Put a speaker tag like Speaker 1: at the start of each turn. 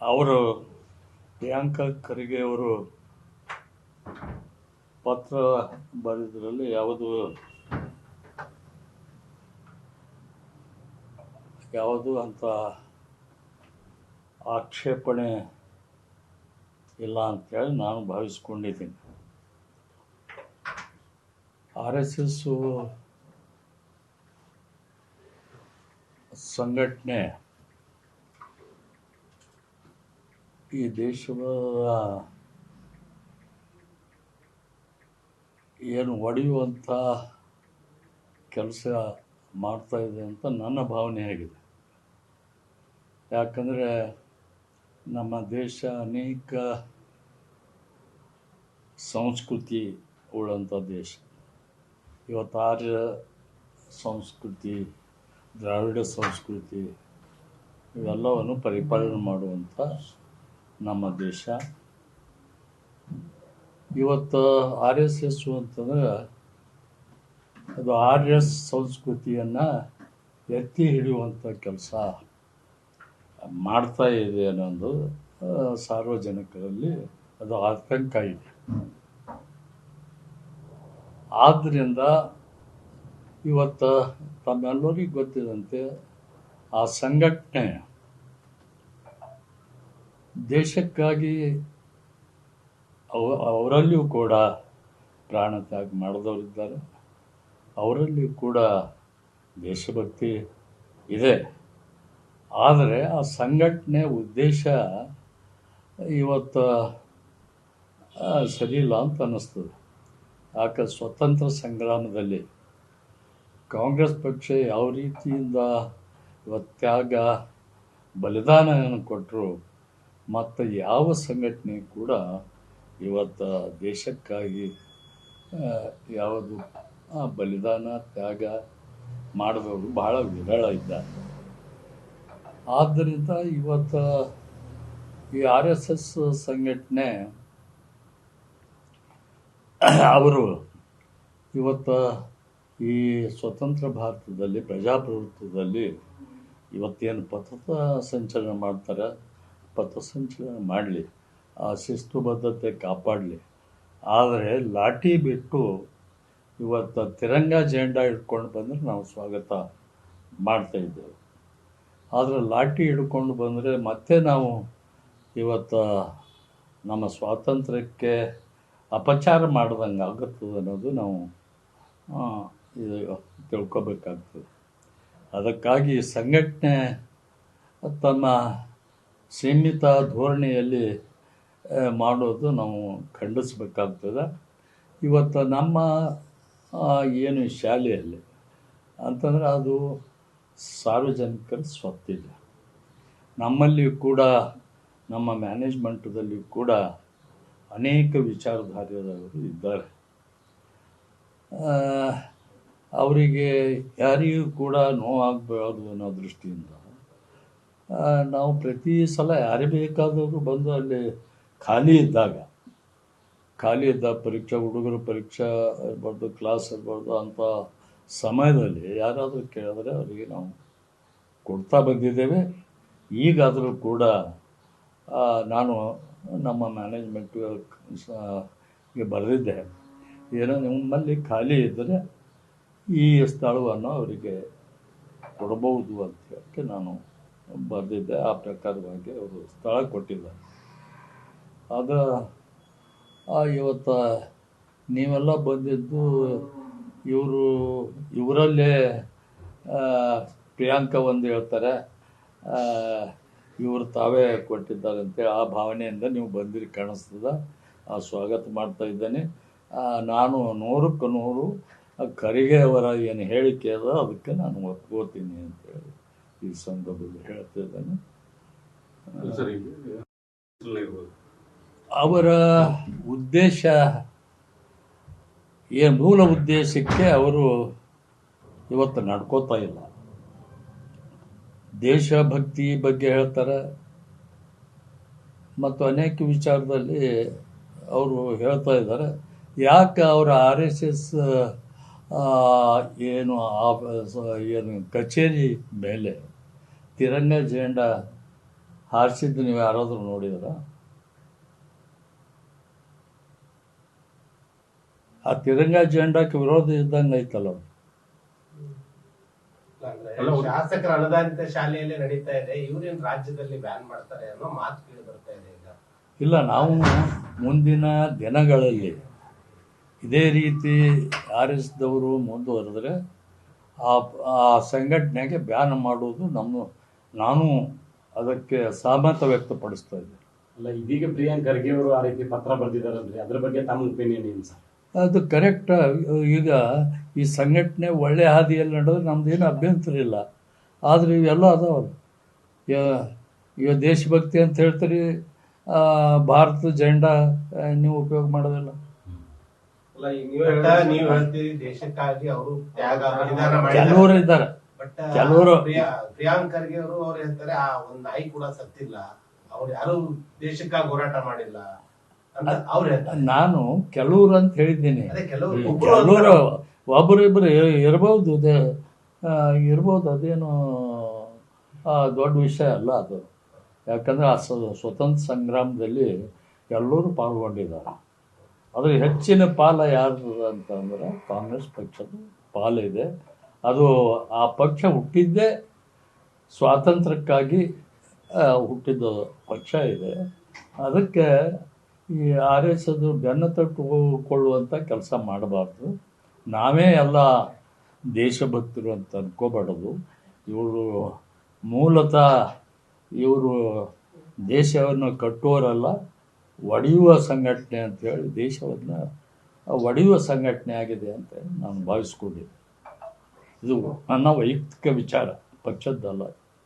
Speaker 1: ಅವರು ಪ್ರಿಯಾಂಕಾ ಖರ್ಗೆ ಅವರು ಪತ್ರ ಬರೆದ್ರಲ್ಲಿ ಯಾವುದು ಅಂತ ಆಕ್ಷೇಪಣೆ ಇಲ್ಲ ಅಂತೇಳಿ ನಾನು ಭಾವಿಸ್ಕೊಂಡಿದ್ದೀನಿ. RSS ಸಂಘಟನೆ ಈ ದೇಶದ ಏನು ಒಡೆಯುವಂಥ ಕೆಲಸ ಮಾಡ್ತಾ ಇದೆ ಅಂತ ನನ್ನ ಭಾವನೆ ಆಗಿದೆ. ಯಾಕಂದರೆ ನಮ್ಮ ದೇಶ ಅನೇಕ ಸಂಸ್ಕೃತಿ ಉಳ್ಳಂಥ ದೇಶ. ಇವತ್ತು ಆರ್ಯ ಸಂಸ್ಕೃತಿ, ದ್ರಾವಿಡ ಸಂಸ್ಕೃತಿ ಇವೆಲ್ಲವನ್ನು ಪರಿಪಾಲನೆ ಮಾಡುವಂಥ ನಮ್ಮ ದೇಶ. ಇವತ್ತು RSS ಅಂತಂದ್ರೆ ಅದು ಆರ್ಯ ಸಂಸ್ಕೃತಿಯನ್ನು ಎತ್ತಿ ಹಿಡಿಯುವಂಥ ಕೆಲಸ ಮಾಡ್ತಾ ಇದೆ ಅನ್ನೋದು ಸಾರ್ವಜನಿಕರಲ್ಲಿ ಅದು ಆತಂಕ ಇದೆ. ಆದ್ದರಿಂದ ಇವತ್ತು ತಮ್ಮೆಲ್ಲರಿಗೂ ಗೊತ್ತಿದಂತೆ ಆ ಸಂಘಟನೆ ದೇಶಕ್ಕಾಗಿ ಅವರಲ್ಲಿಯೂ ಕೂಡ ಪ್ರಾಣ ತ್ಯಾಗ ಮಾಡಿದವರಿದ್ದಾರೆ, ಅವರಲ್ಲಿಯೂ ಕೂಡ ದೇಶಭಕ್ತಿ ಇದೆ. ಆದರೆ ಆ ಸಂಘಟನೆ ಉದ್ದೇಶ ಇವತ್ತು ಸರಿ ಇಲ್ಲ ಅಂತ ಅನ್ನಿಸ್ತದೆ. ಯಾಕೆ ಸ್ವತಂತ್ರ ಸಂಗ್ರಾಮದಲ್ಲಿ ಕಾಂಗ್ರೆಸ್ ಪಕ್ಷ ಯಾವ ರೀತಿಯಿಂದ ಇವತ್ತು ತ್ಯಾಗ ಬಲಿದಾನವನ್ನು ಕೊಟ್ಟರು, ಮತ್ತು ಯಾವ ಸಂಘಟನೆ ಕೂಡ ಇವತ್ತು ದೇಶಕ್ಕಾಗಿ ಯಾವುದು ಬಲಿದಾನ ತ್ಯಾಗ ಮಾಡಿದವರು ಬಹಳ ವಿರಳ ಇದ್ದಾರೆ. ಆದ್ದರಿಂದ ಇವತ್ತು ಈ RSS ಸಂಘಟನೆ ಅವರು ಇವತ್ತು ಈ ಸ್ವತಂತ್ರ ಭಾರತದಲ್ಲಿ ಪ್ರಜಾಪ್ರಭುತ್ವದಲ್ಲಿ ಇವತ್ತೇನು ಪಥಸಂಚಲನ ಮಾಡ್ತಾರೆ, ಪಥಸಂಚಲನ ಮಾಡಲಿ, ಆ ಶಿಸ್ತುಬದ್ಧತೆ ಕಾಪಾಡಲಿ. ಆದರೆ ಲಾಠಿ ಬಿಟ್ಟು ಇವತ್ತು ತಿರಂಗ ಜೆಂಡಾ ಹಿಡ್ಕೊಂಡು ಬಂದರೆ ನಾವು ಸ್ವಾಗತ ಮಾಡ್ತಾಯಿದ್ದೇವೆ. ಆದರೆ ಲಾಠಿ ಹಿಡ್ಕೊಂಡು ಬಂದರೆ ಮತ್ತೆ ನಾವು ಇವತ್ತು ನಮ್ಮ ಸ್ವಾತಂತ್ರ್ಯಕ್ಕೆ ಅಪಚಾರ ಮಾಡ್ದಂಗೆ ಆಗುತ್ತದೆ ಅನ್ನೋದು ನಾವು ಇದು ತಿಳ್ಕೊಬೇಕಾಗ್ತದೆ. ಅದಕ್ಕಾಗಿ ಸಂಘಟನೆ ತನ್ನ ಸೀಮಿತ ಧೋರಣೆಯಲ್ಲಿ ಮಾಡೋದು ನಾವು ಖಂಡಿಸಬೇಕಾಗ್ತದೆ. ಇವತ್ತು ನಮ್ಮ ಏನು ಶಾಲೆಯಲ್ಲಿ ಅಂತಂದರೆ ಅದು ಸಾರ್ವಜನಿಕರ ಸ್ವತ್ತಿದೆ. ನಮ್ಮಲ್ಲಿಯೂ ಕೂಡ ನಮ್ಮ ಮ್ಯಾನೇಜ್ಮೆಂಟದಲ್ಲಿಯೂ ಕೂಡ ಅನೇಕ ವಿಚಾರಧಾರೆಯವರು ಇದ್ದಾರೆ. ಅವರಿಗೆ ಯಾರಿಗೂ ಕೂಡ ನೋವಾಗಬಾರ್ದು ಅನ್ನೋ ದೃಷ್ಟಿಯಿಂದ ನಾವು ಪ್ರತಿ ಸಲ ಯಾರೇ ಬೇಕಾದವರು ಬಂದು ಅಲ್ಲಿ ಖಾಲಿ ಇದ್ದ ಪರೀಕ್ಷಾ ಹುಡುಗರು ಪರೀಕ್ಷಾ ಇರ್ಬಾರ್ದು, ಕ್ಲಾಸ್ ಇರ್ಬಾರ್ದು ಅಂಥ ಸಮಯದಲ್ಲಿ ಯಾರಾದರೂ ಕೇಳಿದ್ರೆ ಅವರಿಗೆ ನಾವು ಕೊಡ್ತಾ ಬಂದಿದ್ದೇವೆ. ಈಗಾದರೂ ಕೂಡ ನಾನು ನಮ್ಮ ಮ್ಯಾನೇಜ್ಮೆಂಟ್ಗೆ ಬರೆದಿದ್ದೆ, ಏನೋ ನಿಮ್ಮಲ್ಲಿ ಖಾಲಿ ಇದ್ದರೆ ಈ ಸ್ಥಳವನ್ನು ಅವರಿಗೆ ಕೊಡಬಹುದು ಅಂತ ಹೇಳಕ್ಕೆ ನಾನು ಬರೆದಿದ್ದೆ. ಆ ಪ್ರಕಾರವಾಗಿ ಅವರು ಸ್ಥಳ ಕೊಟ್ಟಿದ್ದಾರೆ. ಅದು ಇವತ್ತು ನೀವೆಲ್ಲ ಬಂದಿದ್ದು ಇವರಲ್ಲೇ ಪ್ರಿಯಾಂಕಾ ಒಂದು ಹೇಳ್ತಾರೆ ಇವರು ತಾವೇ ಕೊಟ್ಟಿದ್ದಾರೆ ಅಂತೇಳಿ ಆ ಭಾವನೆಯಿಂದ ನೀವು ಬಂದಿರಿ ಕಾಣಿಸ್ತದೆ. ಸ್ವಾಗತ ಮಾಡ್ತಾ ಇದ್ದೇನೆ. ನಾನು 100ಕ್ಕೆ 100 ಖರ್ಗೆ ಅವರ ಏನು ಹೇಳಿಕೆ ಅದ ಅದಕ್ಕೆ ನಾನು ಒಪ್ಕೋತೀನಿ ಅಂತೇಳಿ ಈ ಸಂದರ್ಭದಲ್ಲಿ ಹೇಳ್ತಾ ಇದ್ದೇನೆ. ಅವರ ಉದ್ದೇಶ ಮೂಲ ಉದ್ದೇಶಕ್ಕೆ ಅವರು ಇವತ್ತು ನಡ್ಕೋತಾ ಇಲ್ಲ. ದೇಶಭಕ್ತಿ ಬಗ್ಗೆ ಹೇಳ್ತಾರೆ ಮತ್ತು ಅನೇಕ ವಿಚಾರದಲ್ಲಿ ಅವರು ಹೇಳ್ತಾ ಇದ್ದಾರೆ. ಯಾಕೆ ಅವರ RSS ಏನು ಕಚೇರಿ ಮೇಲೆ ತಿರಂಗ ಜೆಂಡಾ ಹಾರಿಸಿದ್ದು ನೀವು ಯಾರಾದರೂ ನೋಡಿದ್ರ? ಆ ತಿರಂಗ ಜೆಂಡಾಕ್ಕೆ ವಿರೋಧ ಇದ್ದಂಗೆ ಐತಲ್ಲ ಅದು.
Speaker 2: ಶಾಸಕರ ಅನುದಾನಿತ ಶಾಲೆಯಲ್ಲಿ ನಡೀತಾ ಇದೆ, ಇವ್ರೇನ್ ರಾಜ್ಯದಲ್ಲಿ ಬ್ಯಾನ್ ಮಾಡ್ತಾರೆ ಅನ್ನೋ ಮಾತು ಕೇಳಿ ಬರ್ತಾ ಇದೆ ಈಗ.
Speaker 1: ಇಲ್ಲ, ನಾವು ಮುಂದಿನ ದಿನಗಳಲ್ಲಿ ಇದೇ ರೀತಿ ಆರಿಸಿದವರು ಮುಂದುವರೆದ್ರೆ ಆ ಸಂಘಟನೆಗೆ ಬ್ಯಾನ್ ಮಾಡುವುದು ನಾನು ಅದಕ್ಕೆ ಸಹಮತ ವ್ಯಕ್ತಪಡಿಸ್ತಾ ಇದ್ದೆ.
Speaker 3: ಅಲ್ಲ, ಇದೀಗ ಪ್ರಿಯಾಂಕ್ ಖರ್ಗೆ ಅವರು ಆ ರೀತಿ ಪತ್ರ ಬರೆದಿದ್ದಾರಲ್ರಿ, ಅದ್ರ ಬಗ್ಗೆ ತಮ್ಮ ಒಪಿನಿಯನ್ ಏನು ಸರ್?
Speaker 1: ಅದು ಕರೆಕ್ಟ್. ಈಗ ಈ ಸಂಘಟನೆ ಒಳ್ಳೆ ಹಾದಿಯಲ್ಲಿ ನಡೆದ್ರೆ ನಮ್ದೇನು ಅಭ್ಯಂತರ ಇಲ್ಲ. ಆದರೆ ಇವೆಲ್ಲ ಅದಾವಲ್ಲ, ಈಗ ದೇಶಭಕ್ತಿ ಅಂತ ಹೇಳ್ತೀರಿ, ಭಾರತ ಜೆಂಡಾ ನೀವು ಉಪಯೋಗ ಮಾಡೋದಿಲ್ಲ.
Speaker 2: ನೀವು ಹೇಳ್ತೀರಿ ದೇಶಕ್ಕಾಗಿ ಅವರು ತ್ಯಾಗ ಬಲಿದಾನ
Speaker 1: ಕೆಲವರು ಇದ್ದಾರೆ, ಕೆಲವರು
Speaker 2: ಪ್ರಿಯಾಂಕ್ ಖರ್ಗೆ ಅವರು ಹೇಳ್ತಾರೆ ಆ ಒಂದ್ ನಾಯಿ ಕೂಡ ಸತ್ತಿಲ್ಲ, ಅವ್ರು ಯಾರು ದೇಶಕ್ಕಾಗಿ ಹೋರಾಟ ಮಾಡಿಲ್ಲ ಅಂತ ಅವ್ರು ಹೇಳ್ತಾರೆ.
Speaker 1: ನಾನು ಕೆಲವರು ಅಂತ ಹೇಳಿದ್ದೀನಿ.
Speaker 2: ಕೆಲವರು
Speaker 1: ಒಬ್ಬರಿಬ್ಬರು ಇರ್ಬೋದು, ಅದೇನು ದೊಡ್ಡ ವಿಷಯ ಅಲ್ಲ ಅದು. ಯಾಕಂದರೆ ಆ ಸ್ವತಂತ್ರ ಸಂಗ್ರಾಮದಲ್ಲಿ ಎಲ್ಲರೂ ಪಾಲ್ಗೊಂಡಿದ್ದಾರೆ. ಅದ್ರ ಹೆಚ್ಚಿನ ಪಾಲ ಯಾರು ಅಂತಂದ್ರೆ ಕಾಂಗ್ರೆಸ್ ಪಕ್ಷದ ಪಾಲಿದೆ. ಅದು ಆ ಪಕ್ಷ ಹುಟ್ಟಿದ್ದೇ ಸ್ವಾತಂತ್ರ್ಯಕ್ಕಾಗಿ ಹುಟ್ಟಿದ ಪಕ್ಷ ಇದೆ. ಅದಕ್ಕೆ ಈ ಆರೈಸೋದು ಬೆನ್ನು ತಟ್ಟುಕೊಳ್ಳುವಂಥ ಕೆಲಸ ಮಾಡಬಾರ್ದು. ನಾವೇ ಎಲ್ಲ ದೇಶಭಕ್ತರು ಅಂತ ಅನ್ಕೋಬಾರ್ದು. ಇವರು ಮೂಲತಃ ಇವರು ದೇಶವನ್ನು ಕಟ್ಟುವರಲ್ಲ, ಒಡೆಯುವ ಸಂಘಟನೆ ಅಂತೇಳಿ ದೇಶವನ್ನು ಒಡೆಯುವ ಸಂಘಟನೆ ಆಗಿದೆ ಅಂತ ನಾನು ಭಾವಿಸ್ಕೊಂಡಿದ್ದೆ. ಇದು ನನ್ನ ವೈಯಕ್ತಿಕ ವಿಚಾರ, ಪಕ್ಷದ್ದಲ್ಲ.